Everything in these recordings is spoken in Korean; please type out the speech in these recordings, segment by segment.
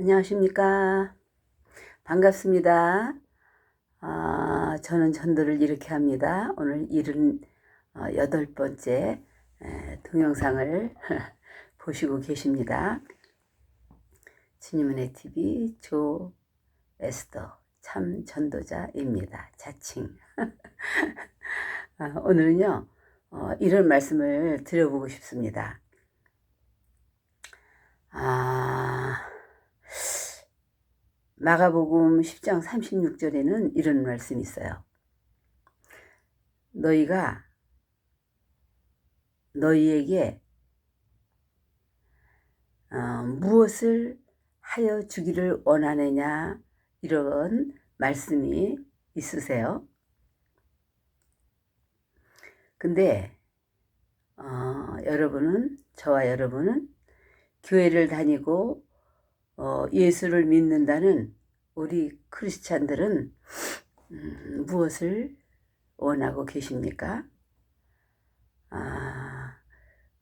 안녕하십니까. 반갑습니다. 저는 전도를 이렇게 합니다. 오늘 78번째 동영상을 보시고 계십니다. 주님은 TV 조 에스더 참 전도자입니다. 자칭. 오늘은요, 이런 말씀을 드려보고 싶습니다. 마가복음 10장 36절에는 이런 말씀이 있어요. 너희에게 무엇을 하여 주기를 원하느냐, 이런 말씀이 있으세요. 근데 저와 여러분은 교회를 다니고 예수를 믿는다는 우리 크리스찬들은 무엇을 원하고 계십니까?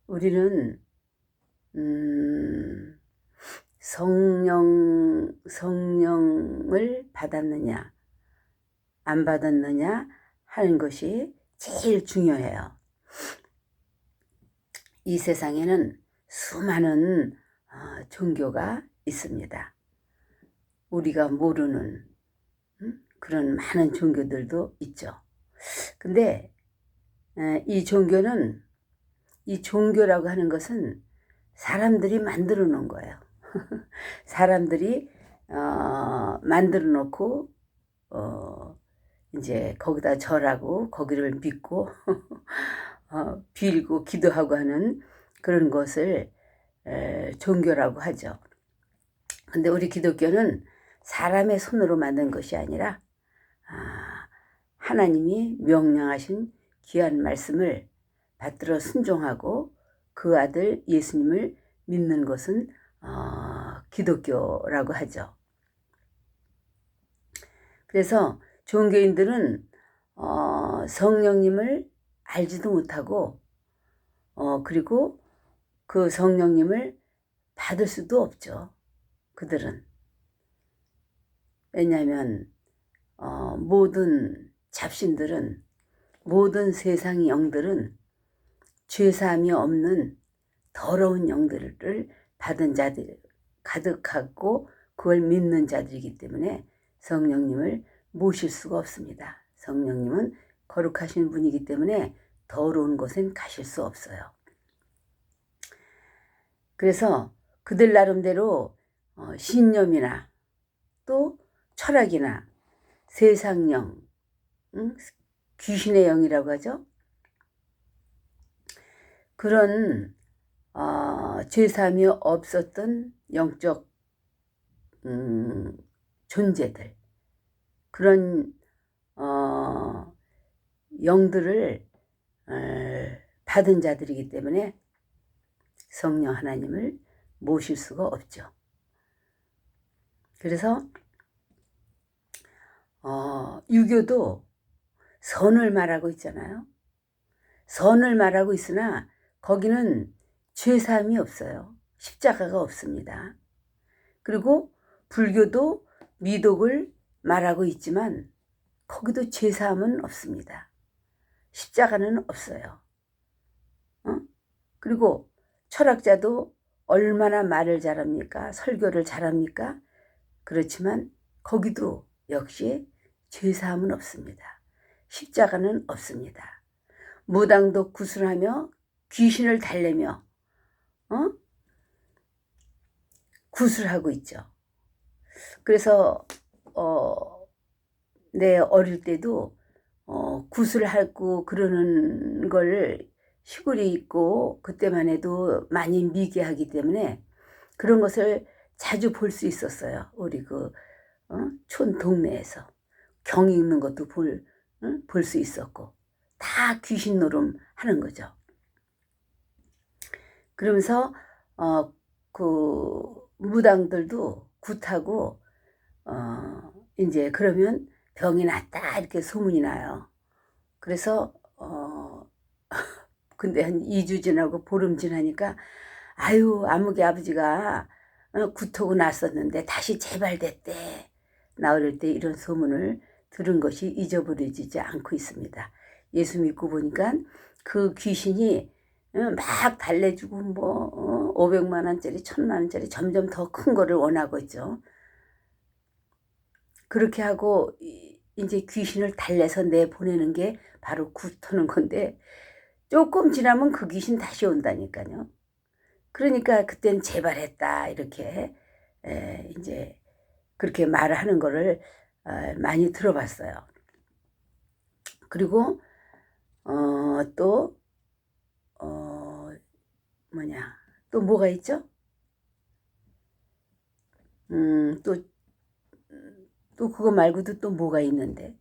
우리는 성령을 받았느냐 안 받았느냐 하는 것이 제일 중요해요. 이 세상에는 수많은 종교가 있습니다. 우리가 모르는 그런 많은 종교들도 있죠. 근데 이 종교라고 하는 것은 사람들이 만들어 놓은 거예요. 사람들이 만들어 놓고 이제 거기다 절하고 거기를 믿고 빌고 기도하고 하는 그런 것을 종교라고 하죠. 근데 우리 기독교는 사람의 손으로 만든 것이 아니라 하나님이 명령하신 귀한 말씀을 받들어 순종하고 그 아들 예수님을 믿는 것은 기독교라고 하죠. 그래서 종교인들은 성령님을 알지도 못하고 그리고 그 성령님을 받을 수도 없죠. 그들은. 왜냐하면 모든 잡신들은, 모든 세상의 영들은 죄사함이 없는 더러운 영들을 받은 자들 가득하고 그걸 믿는 자들이기 때문에 성령님을 모실 수가 없습니다. 성령님은 거룩하신 분이기 때문에 더러운 곳엔 가실 수 없어요. 그래서 그들 나름대로 신념이나 또 철학이나 세상령, 귀신의 영이라고 하죠. 그런 죄사함이 없었던 영적 존재들, 그런 영들을 받은 자들이기 때문에 성령 하나님을 모실 수가 없죠. 그래서 유교도 선을 말하고 있잖아요. 선을 말하고 있으나 거기는 죄사함이 없어요. 십자가가 없습니다. 그리고 불교도 미독을 말하고 있지만 거기도 죄사함은 없습니다. 십자가는 없어요. 그리고 철학자도 얼마나 말을 잘합니까? 설교를 잘합니까? 그렇지만 거기도 역시 죄사함은 없습니다. 십자가는 없습니다. 무당도 구슬하며 귀신을 달래며 구슬하고 있죠. 그래서 내 어릴 때도 구슬하고 그러는 걸 시골에 있고 그때만 해도 많이 미개하기 때문에 그런 것을 자주 볼 수 있었어요. 우리 촌 동네에서 경 읽는 것도 볼 수 있었고 다 귀신 노름 하는 거죠. 그러면서 그 무당들도 굿하고 이제 그러면 병이 낫다 이렇게 소문이 나요. 그래서 근데 한 2주 지나고 보름 지나니까 아유 아무개 아버지가 구토고 났었는데 다시 재발됐대. 나흘 때 이런 소문을 들은 것이 잊어버려지지 않고 있습니다. 예수 믿고 보니까 그 귀신이 막 달래주고 500만 원짜리 1000만 원짜리 점점 더 큰 거를 원하고 있죠. 그렇게 하고 이제 귀신을 달래서 내보내는 게 바로 구토는 건데 조금 지나면 그 귀신 다시 온다니까요. 그러니까 그땐 재발했다 이렇게 이제 그렇게 말을 하는 거를 많이 들어봤어요. 그리고 또 또 뭐가 있죠? 또 그거 말고도 또 뭐가 있는데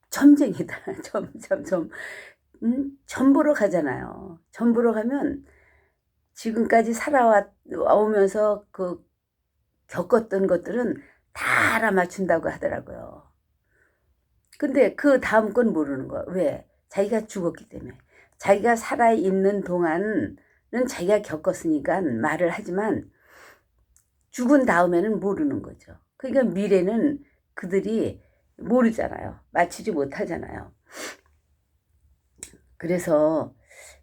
점쟁이다. 점 보러 가잖아요. 점 보러 가면 지금까지 살아오면서 그 겪었던 것들은 다 알아맞춘다고 하더라고요. 근데 그 다음 건 모르는 거야. 왜? 자기가 죽었기 때문에. 자기가 살아있는 동안은 자기가 겪었으니까 말을 하지만 죽은 다음에는 모르는 거죠. 그러니까 미래는 그들이 모르잖아요. 맞추지 못하잖아요. 그래서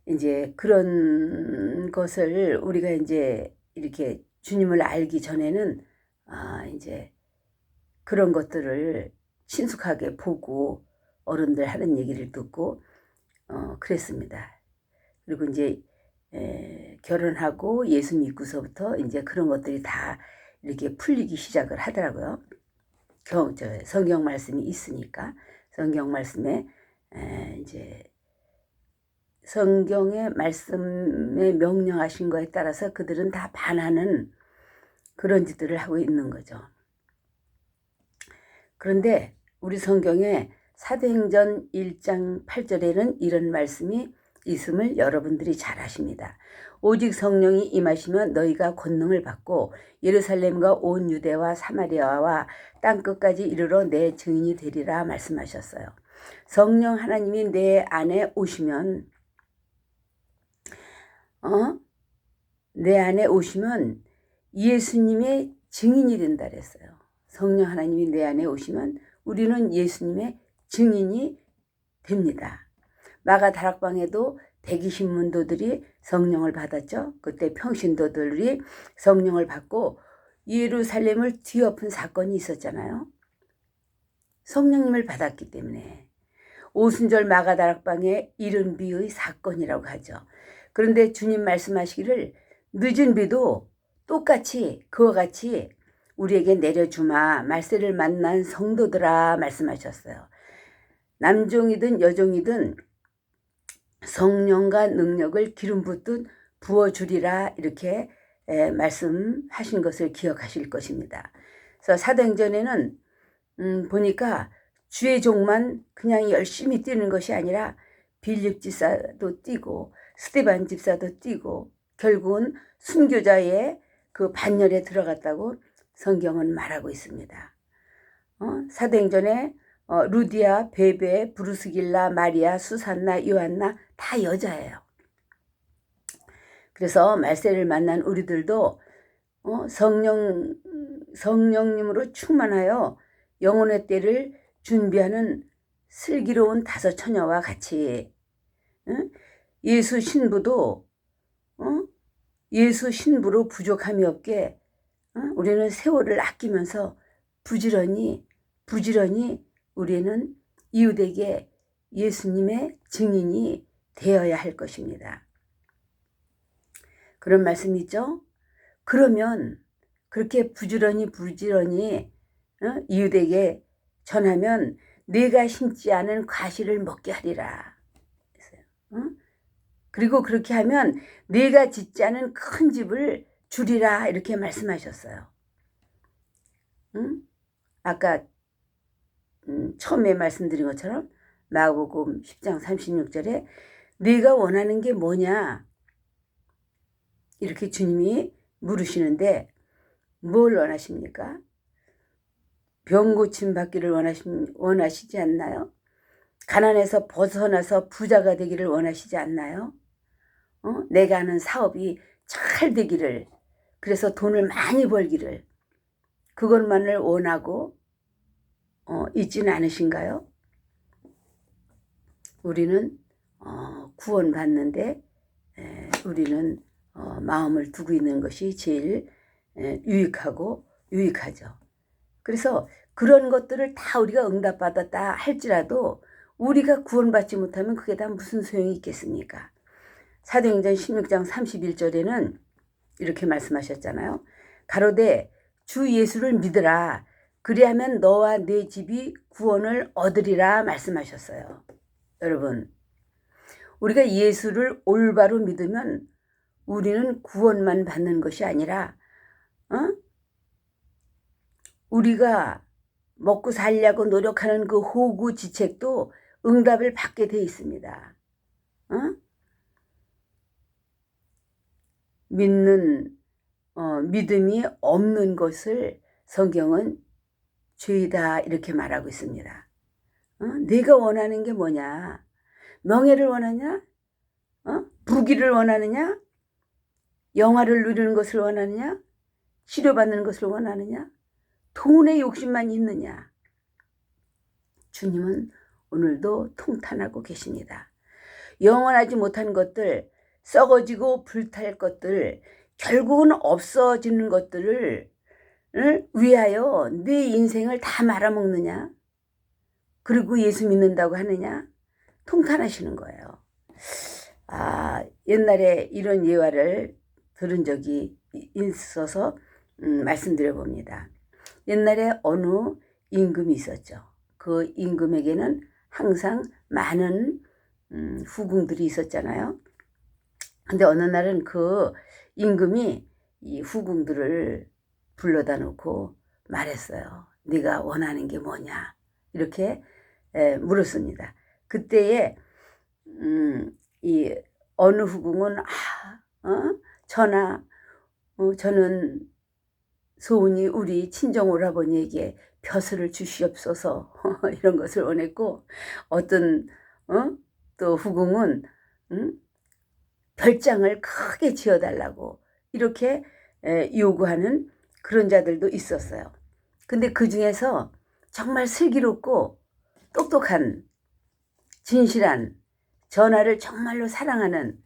이제 그런 것을 우리가 이제 이렇게 주님을 알기 전에는 이제 그런 것들을 친숙하게 보고 어른들 하는 얘기를 듣고 그랬습니다. 그리고 이제 결혼하고 예수 믿고서부터 이제 그런 것들이 다 이렇게 풀리기 시작을 하더라고요. 성경 말씀이 있으니까 성경 말씀에 이제 성경의 말씀에 명령하신 거에 따라서 그들은 다 반하는 그런 짓들을 하고 있는 거죠. 그런데 우리 성경에 사도행전 1장 8절에는 이런 말씀이 있음을 여러분들이 잘 아십니다. 오직 성령이 임하시면 너희가 권능을 받고 예루살렘과 온 유대와 사마리아와 땅끝까지 이르러 내 증인이 되리라 말씀하셨어요. 성령 하나님이 내 안에 오시면 내 안에 오시면 예수님의 증인이 된다 그랬어요. 성령 하나님이 내 안에 오시면 우리는 예수님의 증인이 됩니다. 마가 다락방에도 120문도들이 성령을 받았죠. 그때 평신도들이 성령을 받고 예루살렘을 뒤엎은 사건이 있었잖아요. 성령님을 받았기 때문에 오순절 마가 다락방의 이른 비의 사건이라고 하죠. 그런데 주님 말씀하시기를 늦은 비도 똑같이 그와 같이 우리에게 내려주마 말세를 만난 성도들아 말씀하셨어요. 남종이든 여종이든 성령과 능력을 기름 붓듯 부어주리라 이렇게 말씀하신 것을 기억하실 것입니다. 그래서 사도행전에는 보니까 주의 종만 그냥 열심히 뛰는 것이 아니라 빌립 집사도 뛰고 스데반 집사도 뛰고 결국은 순교자의 그 반열에 들어갔다고 성경은 말하고 있습니다. 사도행전에 루디아, 베베, 브루스길라, 마리아, 수산나, 요한나 다 여자예요. 그래서 말세를 만난 우리들도 성령님으로 충만하여 영혼의 때를 준비하는 슬기로운 다섯 처녀와 같이 예수 신부도 예수 신부로 부족함이 없게 우리는 세월을 아끼면서 부지런히 우리는 이웃에게 예수님의 증인이 되어야 할 것입니다. 그런 말씀이 있죠? 그러면 그렇게 부지런히 이웃에게 전하면 내가 심지 않은 과실을 먹게 하리라. 그리고 그렇게 하면 내가 짓지 않은 큰 집을 주리라 이렇게 말씀하셨어요. 아까 처음에 말씀드린 것처럼 마가복음 10장 36절에 네가 원하는 게 뭐냐 이렇게 주님이 물으시는데 뭘 원하십니까? 병 고침 받기를 원하시지 않나요? 가난에서 벗어나서 부자가 되기를 원하시지 않나요? 내가 하는 사업이 잘 되기를 그래서 돈을 많이 벌기를 그것만을 원하고 있지는 않으신가요? 우리는 구원받는데 우리는 마음을 두고 있는 것이 제일 유익하죠. 그래서 그런 것들을 다 우리가 응답받았다 할지라도 우리가 구원받지 못하면 그게 다 무슨 소용이 있겠습니까? 사도행전 16장 31절에는 이렇게 말씀하셨잖아요. 가로되 주 예수를 믿으라. 그리하면 너와 네 집이 구원을 얻으리라 말씀하셨어요. 여러분, 우리가 예수를 올바로 믿으면 우리는 구원만 받는 것이 아니라 우리가 먹고 살려고 노력하는 그 호구지책도 응답을 받게 돼 있습니다. 믿음이 없는 것을 성경은 죄이다 이렇게 말하고 있습니다. 내가 원하는 게 뭐냐? 명예를 원하냐? 부귀를 원하느냐? 영화를 누리는 것을 원하느냐? 치료받는 것을 원하느냐? 돈의 욕심만 있느냐? 주님은 오늘도 통탄하고 계십니다. 영원하지 못한 것들, 썩어지고 불탈 것들, 결국은 없어지는 것들을 위하여 네 인생을 다 말아먹느냐? 그리고 예수 믿는다고 하느냐? 통탄하시는 거예요. 옛날에 이런 예화를 들은 적이 있어서 말씀드려 봅니다. 옛날에 어느 임금이 있었죠. 그 임금에게는 항상 많은 후궁들이 있었잖아요. 근데 어느 날은 그 임금이 이 후궁들을 불러다 놓고 말했어요. 네가 원하는 게 뭐냐? 이렇게 물었습니다. 그때에 이 어느 후궁은 전하, 저는 소원이 우리 친정 오라버니에게 벼슬을 주시옵소서 이런 것을 원했고, 어떤 또 후궁은 별장을 크게 지어달라고 이렇게 요구하는 그런 자들도 있었어요. 근데 그 중에서 정말 슬기롭고 똑똑한 진실한 전하를 정말로 사랑하는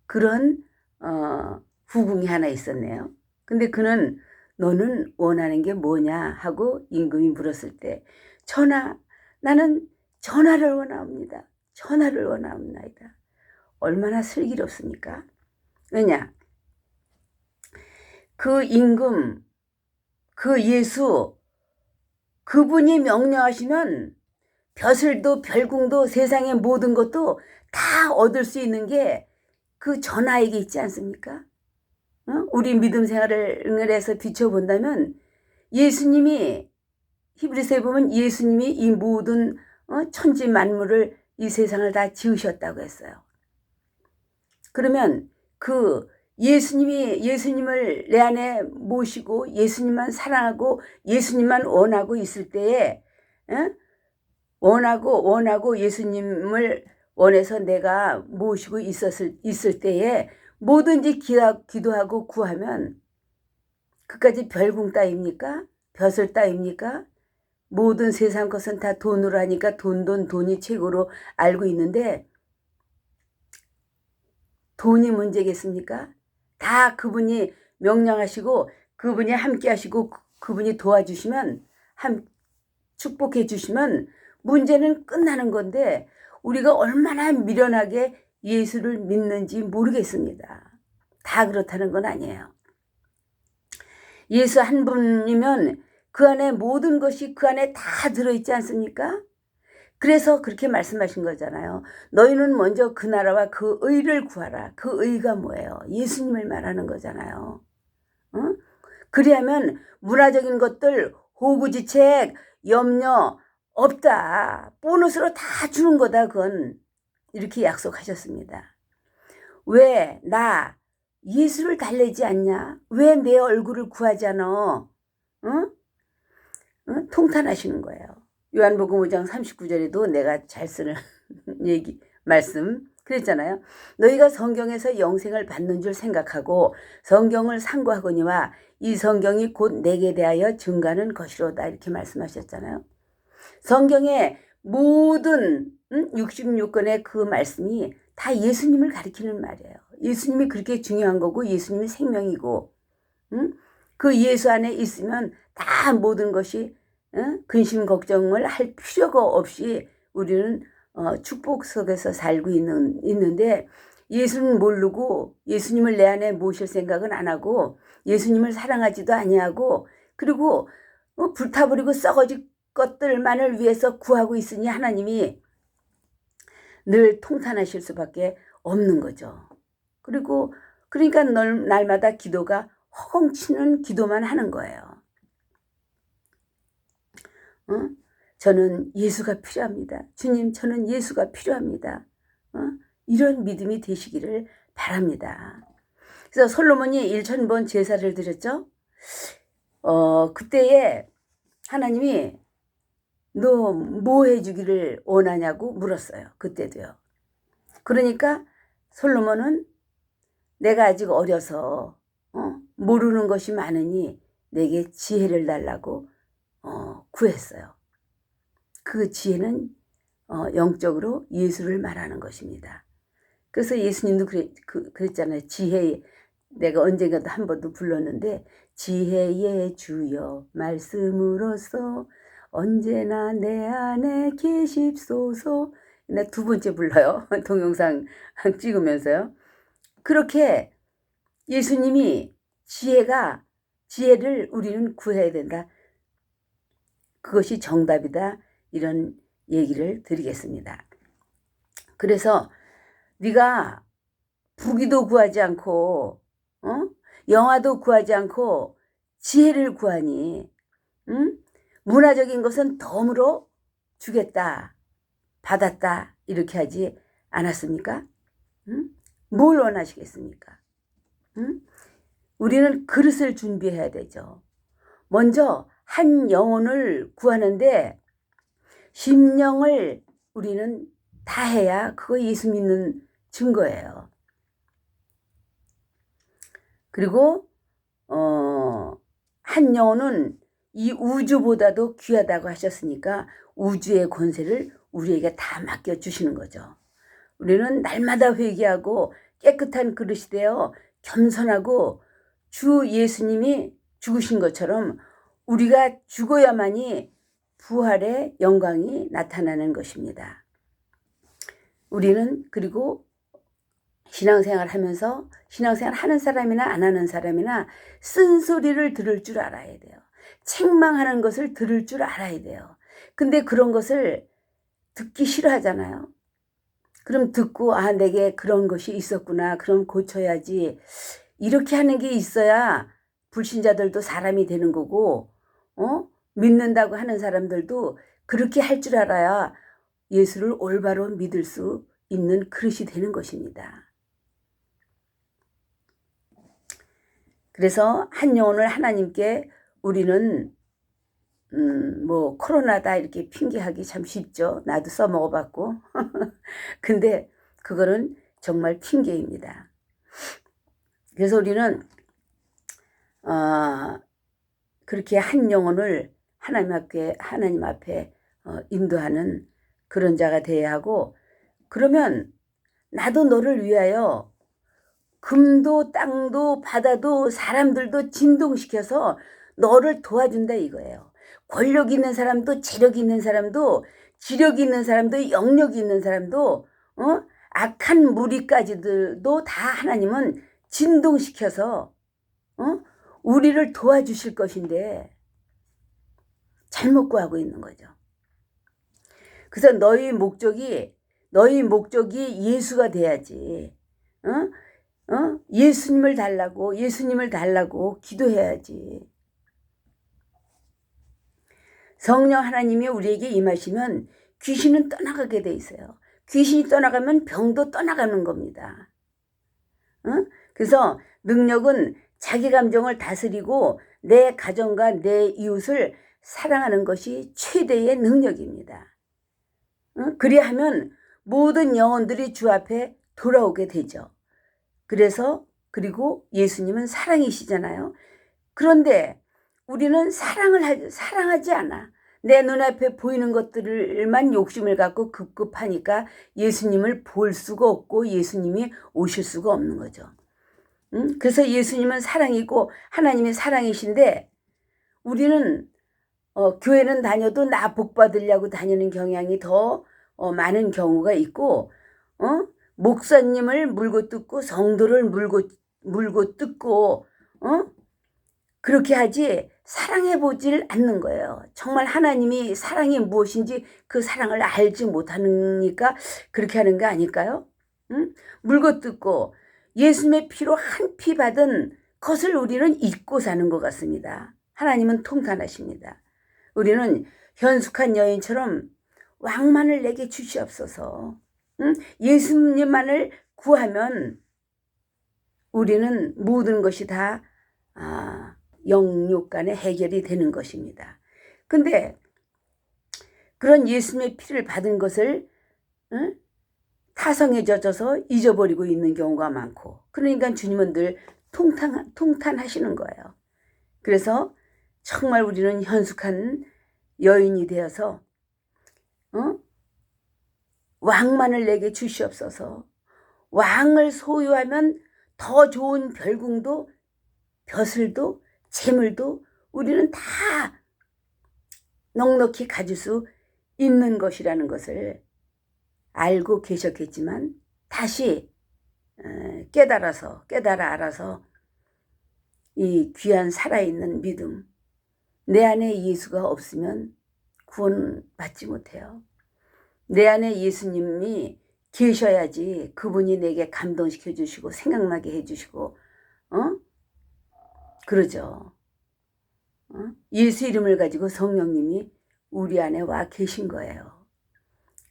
그런 후궁이 하나 있었네요. 근데 그는 너는 원하는 게 뭐냐 하고 임금이 물었을 때, 전하, 나는 전하를 원합니다. 전하를 원합니다. 얼마나 슬기롭습니까? 왜냐? 그 임금, 그 예수, 그분이 명령하시면 벼슬도 별궁도 세상의 모든 것도 다 얻을 수 있는 게 그 전하에게 있지 않습니까? 우리 믿음 생활을 해서 비춰본다면 예수님이, 히브리서에 보면 예수님이 이 모든 천지 만물을, 이 세상을 다 지으셨다고 했어요. 그러면 그 예수님을 내 안에 모시고 예수님만 사랑하고 예수님만 원하고 있을 때에 원하고 예수님을 원해서 내가 모시고 있을 때에 뭐든지 기도하고 구하면 그까지 별궁 따입니까? 벼슬 따입니까? 모든 세상 것은 다 돈으로 하니까 돈이 최고로 알고 있는데 돈이 문제겠습니까? 다 그분이 명령하시고 그분이 함께 하시고 그분이 도와주시면 축복해 주시면 문제는 끝나는 건데 우리가 얼마나 미련하게 예수를 믿는지 모르겠습니다. 다 그렇다는 건 아니에요. 예수 한 분이면 그 안에 모든 것이 그 안에 다 들어있지 않습니까? 그래서 그렇게 말씀하신 거잖아요. 너희는 먼저 그 나라와 그 의를 구하라. 그 의가 뭐예요? 예수님을 말하는 거잖아요. 그리하면 문화적인 것들, 호구지책, 염려 없다. 보너스로 다 주는 거다. 그건 이렇게 약속하셨습니다. 왜 나 예수를 달래지 않냐? 왜 내 얼굴을 구하지 않아? 통탄하시는 거예요. 요한복음 5장 39절에도 내가 잘 쓰는 말씀 그랬잖아요. 너희가 성경에서 영생을 받는 줄 생각하고 성경을 상고하거니와 이 성경이 곧 내게 대하여 증가하는 것이로다. 이렇게 말씀하셨잖아요. 성경의 모든 66권의 그 말씀이 다 예수님을 가리키는 말이에요. 예수님이 그렇게 중요한 거고 예수님이 생명이고 그 예수 안에 있으면 다 모든 것이 근심 걱정을 할 필요가 없이 우리는 축복 속에서 살고 있는데 예수는 모르고 예수님을 내 안에 모실 생각은 안 하고 예수님을 사랑하지도 아니하고 그리고 불타버리고 썩어질 것들만을 위해서 구하고 있으니 하나님이 늘 통탄하실 수밖에 없는 거죠. 그리고 그러니까 날마다 기도가 허공치는 기도만 하는 거예요. 저는 예수가 필요합니다. 주님, 저는 예수가 필요합니다. 이런 믿음이 되시기를 바랍니다. 그래서 솔로몬이 1000번 제사를 드렸죠. 그때에 하나님이 너 뭐 해주기를 원하냐고 물었어요. 그때도요. 그러니까 솔로몬은 내가 아직 어려서 모르는 것이 많으니 내게 지혜를 달라고 구했어요. 그 지혜는 영적으로 예수를 말하는 것입니다. 그래서 예수님도 그랬잖아요. 지혜, 내가 언젠가도 한 번도 불렀는데 지혜의 주여 말씀으로써 언제나 내 안에 계십소서. 나 2번째 불러요. 동영상 찍으면서요. 그렇게 예수님이 지혜를 우리는 구해야 된다. 그것이 정답이다. 이런 얘기를 드리겠습니다. 그래서 네가 부귀도 구하지 않고 영화도 구하지 않고 지혜를 구하니 문화적인 것은 덤으로 주겠다. 받았다. 이렇게 하지 않았습니까? 뭘 원하시겠습니까? 우리는 그릇을 준비해야 되죠. 먼저 한 영혼을 구하는데 심령을 우리는 다 해야 그거 예수 믿는 증거예요. 그리고 한 영혼은 이 우주보다도 귀하다고 하셨으니까 우주의 권세를 우리에게 다 맡겨주시는 거죠. 우리는 날마다 회개하고 깨끗한 그릇이 되어 겸손하고 주 예수님이 죽으신 것처럼 우리가 죽어야만이 부활의 영광이 나타나는 것입니다. 우리는 그리고 신앙생활 하면서 신앙생활 하는 사람이나 안 하는 사람이나 쓴소리를 들을 줄 알아야 돼요. 책망하는 것을 들을 줄 알아야 돼요. 근데 그런 것을 듣기 싫어하잖아요. 그럼 듣고 내게 그런 것이 있었구나. 그럼 고쳐야지. 이렇게 하는 게 있어야 불신자들도 사람이 되는 거고 믿는다고 하는 사람들도 그렇게 할 줄 알아야 예수를 올바로 믿을 수 있는 그릇이 되는 것입니다. 그래서 한 영혼을 하나님께 우리는 뭐 코로나다 이렇게 핑계하기 참 쉽죠. 나도 써먹어봤고 근데 그거는 정말 핑계입니다. 그래서 우리는 그렇게 한 영혼을 하나님 앞에 인도하는 그런 자가 되어야 하고, 그러면 나도 너를 위하여 금도 땅도 바다도 사람들도 진동시켜서 너를 도와준다 이거예요. 권력 있는 사람도 재력 있는 사람도 지력 있는 사람도 영력 있는 사람도 악한 무리까지도 다 하나님은 진동시켜서 우리를 도와주실 것인데 잘못 구하고 있는 거죠. 그래서 너희 목적이 예수가 돼야지. 예수님을 달라고 기도해야지. 성령 하나님이 우리에게 임하시면 귀신은 떠나가게 돼 있어요. 귀신이 떠나가면 병도 떠나가는 겁니다. 그래서 능력은 자기 감정을 다스리고 내 가정과 내 이웃을 사랑하는 것이 최대의 능력입니다. 그리하면 모든 영혼들이 주 앞에 돌아오게 되죠. 그래서 그리고 예수님은 사랑이시잖아요. 그런데 우리는 사랑하지 않아. 내 눈앞에 보이는 것들만 욕심을 갖고 급급하니까 예수님을 볼 수가 없고 예수님이 오실 수가 없는 거죠. 그래서 예수님은 사랑이고 하나님이 사랑이신데 우리는 교회는 다녀도 나 복 받으려고 다니는 경향이 더 많은 경우가 있고 목사님을 물고 뜯고 성도를 물고 뜯고 그렇게 하지 사랑해 보질 않는 거예요. 정말 하나님이 사랑이 무엇인지 그 사랑을 알지 못하니까 그렇게 하는 거 아닐까요? 물고 뜯고 예수님의 피로 한 피 받은 것을 우리는 잊고 사는 것 같습니다. 하나님은 통탄하십니다. 우리는 현숙한 여인처럼 왕만을 내게 주시옵소서. 예수님만을 구하면 우리는 모든 것이 다 영육 간에 해결이 되는 것입니다. 근데 그런 예수님의 피를 받은 것을 타성에 젖어서 잊어버리고 있는 경우가 많고, 그러니까 주님은 늘 통탄하시는 거예요. 그래서 정말 우리는 현숙한 여인이 되어서 왕만을 내게 주시옵소서. 왕을 소유하면 더 좋은 별궁도 벼슬도 재물도 우리는 다 넉넉히 가질 수 있는 것이라는 것을 알고 계셨겠지만 다시 깨달아 알아서 이 귀한 살아있는 믿음, 내 안에 예수가 없으면 구원받지 못해요. 내 안에 예수님이 계셔야지 그분이 내게 감동시켜 주시고 생각나게 해주시고 그러죠. 예수 이름을 가지고 성령님이 우리 안에 와 계신 거예요.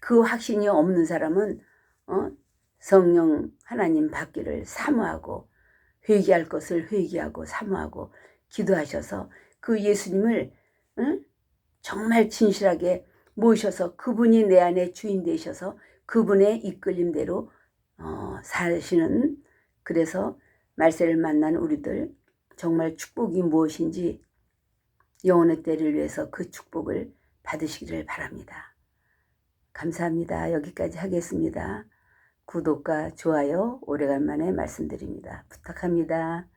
그 확신이 없는 사람은 성령 하나님 받기를 사모하고 회개할 것을 회개하고 사모하고 기도하셔서 그 예수님을 정말 진실하게 모셔서 그분이 내 안에 주인 되셔서 그분의 이끌림대로 사시는, 그래서 말세를 만난 우리들 정말 축복이 무엇인지 영혼의 때를 위해서 그 축복을 받으시기를 바랍니다. 감사합니다. 여기까지 하겠습니다. 구독과 좋아요 오래간만에 말씀드립니다. 부탁합니다.